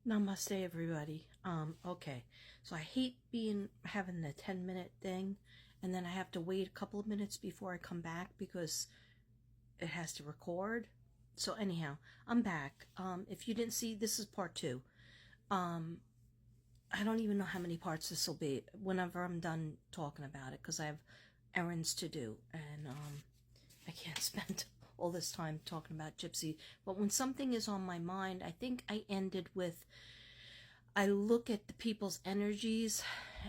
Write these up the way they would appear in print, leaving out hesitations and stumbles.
Namaste, everybody. Okay. So I hate having the 10-minute thing, and then I have to wait a couple of minutes before I come back because it has to record. So anyhow, I'm back. If you didn't see, this is part 2. I don't even know how many parts this will be whenever I'm done talking about it, because I have errands to do, and I can't spend all this time talking about Gypsy. But when something is on my mind, I think I ended with, I look at the people's energies,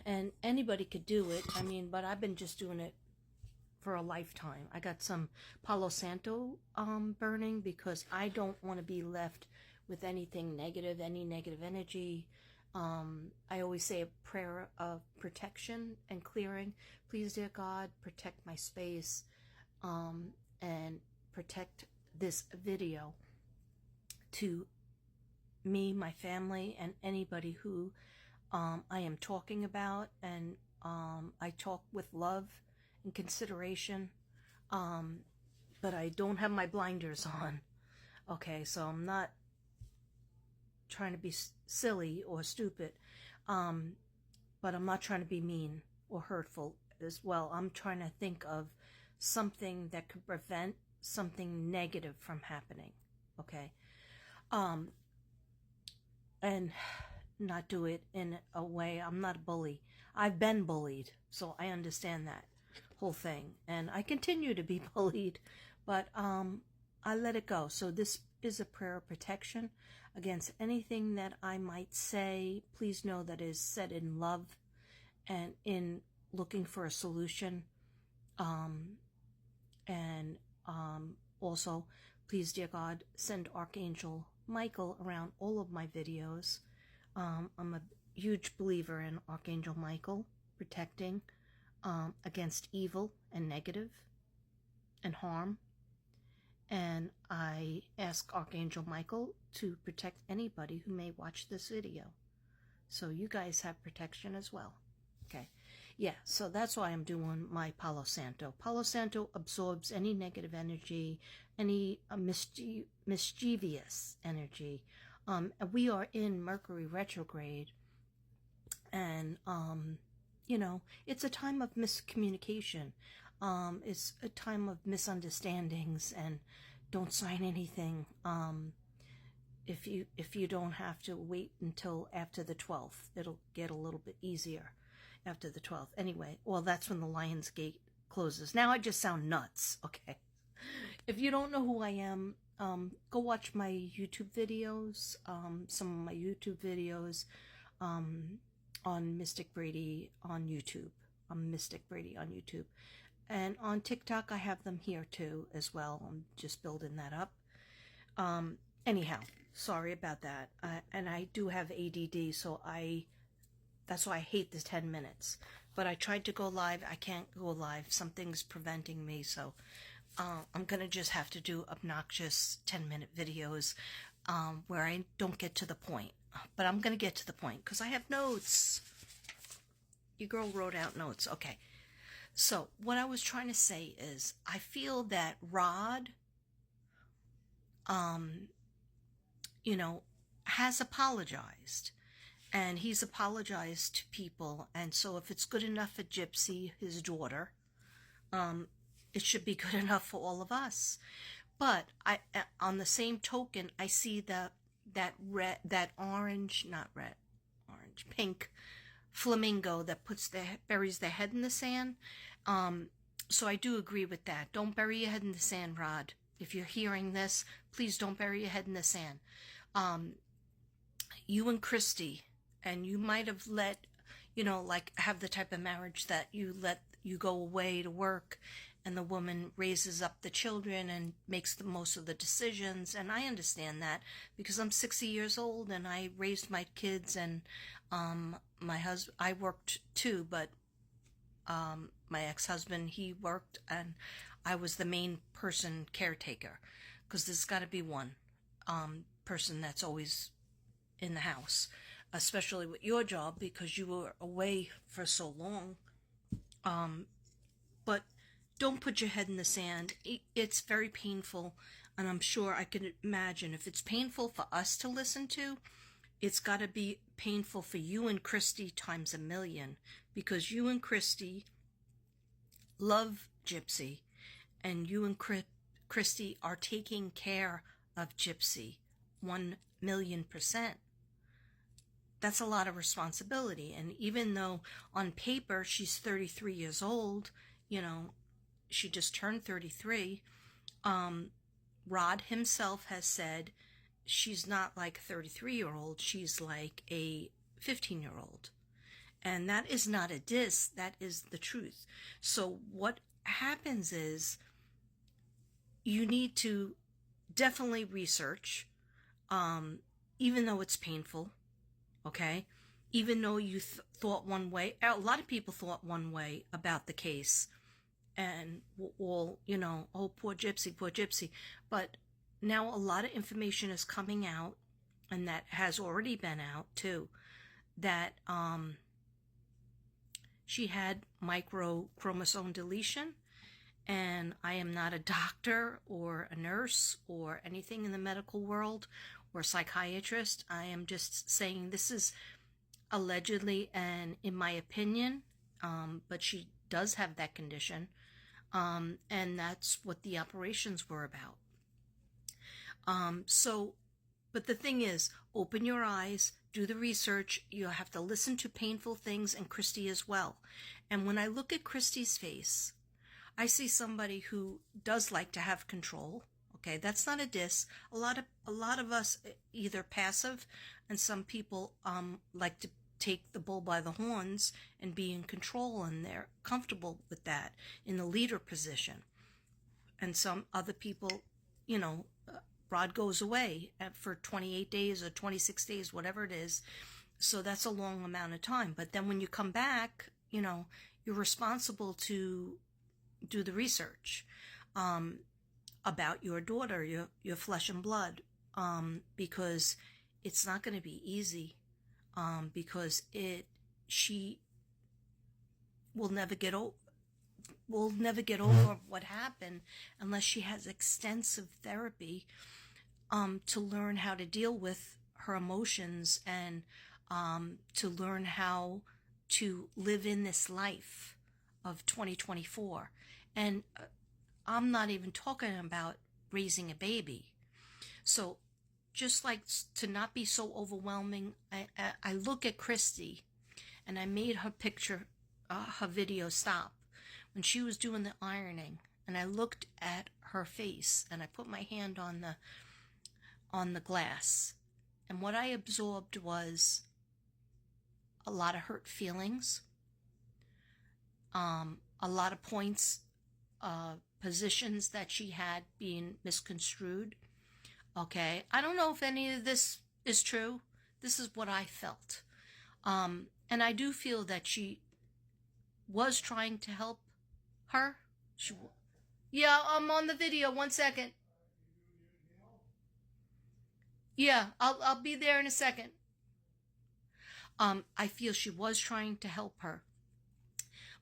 and anybody could do it. I mean, but I've been just doing it for a lifetime. I got some Palo Santo burning because I don't want to be left with anything negative, any negative energy. I always say a prayer of protection and clearing. Please, dear God, protect my space, and protect this video to me, my family, and anybody who I am talking about. And I talk with love and consideration, but I don't have my blinders on. Okay, so I'm not trying to be silly or stupid, but I'm not trying to be mean or hurtful as well. I'm trying to think of something that could prevent something negative from happening, okay? And not do it in a way. I'm not a bully. I've been bullied, so I understand that whole thing, and I continue to be bullied, but I let it go. So this is a prayer of protection against anything that I might say. Please know that it is said in love and in looking for a solution. Also, please, dear God, send Archangel Michael around all of my videos. I'm a huge believer in Archangel Michael protecting against evil and negative and harm. And I ask Archangel Michael to protect anybody who may watch this video. So you guys have protection as well. Okay. Yeah, so that's why I'm doing my Palo Santo. Palo Santo absorbs any negative energy, any mischievous energy. We are in Mercury retrograde, and you know, it's a time of miscommunication. It's a time of misunderstandings, and don't sign anything if you don't have to wait until after the 12th. It'll get a little bit easier after the 12th. Anyway, well, that's when the Lion's Gate closes. Now I just sound nuts, okay? If you don't know who I am, go watch my YouTube videos, some of my YouTube videos on Mystic Brady on YouTube. I'm Mystic Brady on YouTube. And on TikTok, I have them here too as well. I'm just building that up. Anyhow, sorry about that. And I do have ADD, so that's why I hate the 10 minutes. But I tried to go live. I can't go live. Something's preventing me, so I'm going to just have to do obnoxious 10-minute videos where I don't get to the point. But I'm going to get to the point because I have notes. Your girl wrote out notes. Okay. So what I was trying to say is I feel that Rod, you know, has apologized. And he's apologized to people. And so if it's good enough for Gypsy, his daughter, it should be good enough for all of us. But on the same token, I see that pink flamingo that buries their head in the sand. So I do agree with that. Don't bury your head in the sand, Rod. If you're hearing this, please don't bury your head in the sand. You and Kristy, and you might have let, you know, like have the type of marriage that you go away to work and the woman raises up the children and makes the most of the decisions. And I understand that because I'm 60 years old and I raised my kids, and my husband, I worked too, but my ex-husband, he worked, and I was the main person caretaker, because there's got to be one person that's always in the house, especially with your job because you were away for so long. But don't put your head in the sand. It's very painful, and I'm sure I can imagine if it's painful for us to listen to, It's got to be painful for you and Kristy times a million, because you and Kristy love Gypsy, and you and Kristy are taking care of Gypsy 1,000,000%. That's a lot of responsibility. And even though on paper she's 33 years old, you know, she just turned 33, Rod himself has said she's not like a 33-year-old, she's like a 15-year-old. And that is not a diss, that is the truth. So what happens is you need to definitely research, even though it's painful, okay? Even though you thought one way, a lot of people thought one way about the case, and all, you know, oh, poor Gypsy. But now a lot of information is coming out, and that has already been out too, that she had microchromosome deletion. And I am not a doctor or a nurse or anything in the medical world or a psychiatrist. I am just saying this is allegedly and in my opinion, but she does have that condition, and that's what the operations were about. But the thing is, open your eyes, do the research. You have to listen to painful things, and Kristy as well. And when I look at Kristy's face, I see somebody who does like to have control. Okay, that's not a diss. A lot of us either passive, and some people like to take the bull by the horns and be in control, and they're comfortable with that in the leader position. And some other people, you know, Rod goes away for 28 days or 26 days, whatever it is. So that's a long amount of time. But then when you come back, you know, you're responsible to do the research about your daughter, your flesh and blood, because it's not going to be easy, because she will never get over what happened unless she has extensive therapy to learn how to deal with her emotions, and to learn how to live in this life of 2024. And I'm not even talking about raising a baby. So just like to not be so overwhelming, I look at Kristy, and I made her picture, her video stop when she was doing the ironing, and I looked at her face, and I put my hand on the glass, and what I absorbed was a lot of hurt feelings, a lot of points, positions that she had being misconstrued. Okay, I don't know if any of this is true. This is what I felt, and I do feel that she was trying to help her. Yeah, I'm on the video. 1 second. Yeah, I'll be there in a second. I feel she was trying to help her,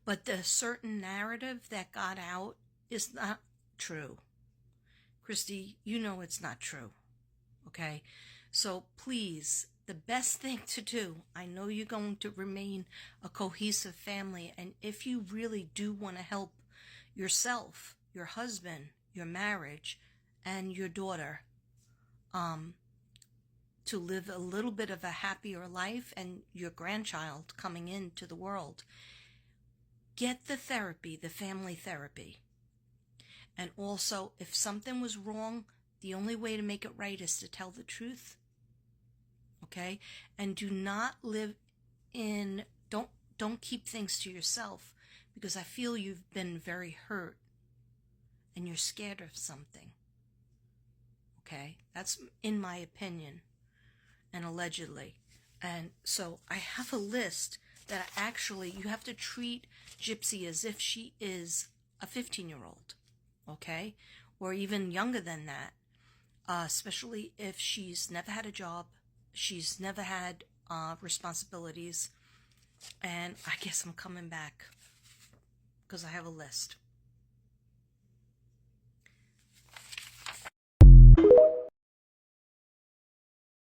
but the certain narrative that got out is not true. Kristy, you know it's not true. Okay, so please, the best thing to do, I know you're going to remain a cohesive family, and if you really do want to help yourself, your husband, your marriage, and your daughter, to live a little bit of a happier life, and your grandchild coming into the world, get the therapy, the family therapy. And also, if something was wrong, the only way to make it right is to tell the truth. Okay? And do not live in, don't keep things to yourself, because I feel you've been very hurt and you're scared of something. Okay? That's in my opinion, and allegedly. And so I have a list that actually you have to treat Gypsy as if she is a 15-year-old, okay? Or even younger than that, especially if she's never had a job, she's never had responsibilities. And I guess I'm coming back because I have a list.